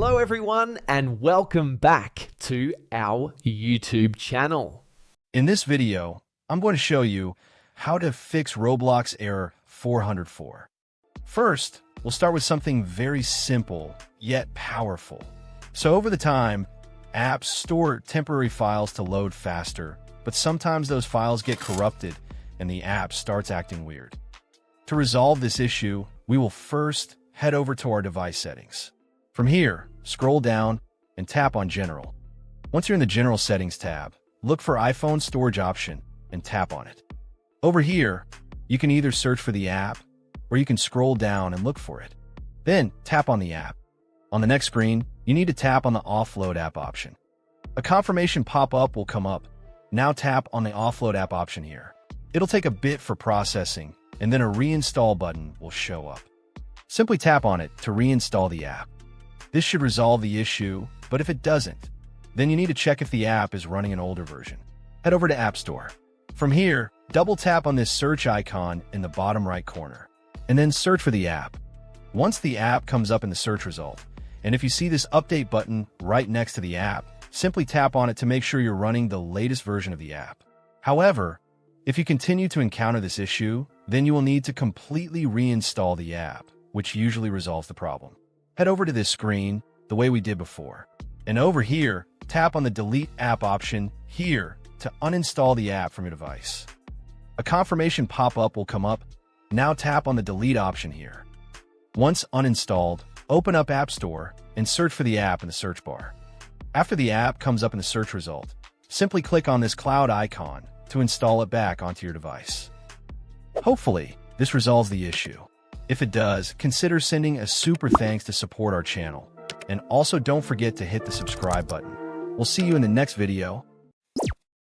Hello everyone and welcome back to our YouTube channel. In this video, I'm going to show you how to fix Roblox error 404. First, we'll start with something very simple yet powerful. So over the time, apps store temporary files to load faster, but sometimes those files get corrupted and the app starts acting weird. To resolve this issue, we will first head over to our device settings. From here, scroll down and tap on General. Once you're in the General Settings tab, look for iPhone Storage option and tap on it. Over here, you can either search for the app or you can scroll down and look for it. Then tap on the app. On the next screen, you need to tap on the Offload app option. A confirmation pop-up will come up. Now tap on the Offload app option here. It'll take a bit for processing, and then a reinstall button will show up. Simply tap on it to reinstall the app. This should resolve the issue, but if it doesn't, then you need to check if the app is running an older version. Head over to App Store. From here, double tap on this search icon in the bottom right corner, and then search for the app. Once the app comes up in the search result, and if you see this update button right next to the app, simply tap on it to make sure you're running the latest version of the app. However, if you continue to encounter this issue, then you will need to completely reinstall the app, which usually resolves the problem. Head over to this screen the way we did before. And over here, tap on the Delete App option here to uninstall the app from your device. A confirmation pop-up will come up. Now tap on the Delete option here. Once uninstalled, open up App Store and search for the app in the search bar. After the app comes up in the search result, simply click on this cloud icon to install it back onto your device. Hopefully, this resolves the issue. If it does, consider sending a super thanks to support our channel. And also don't forget to hit the subscribe button. We'll see you in the next video.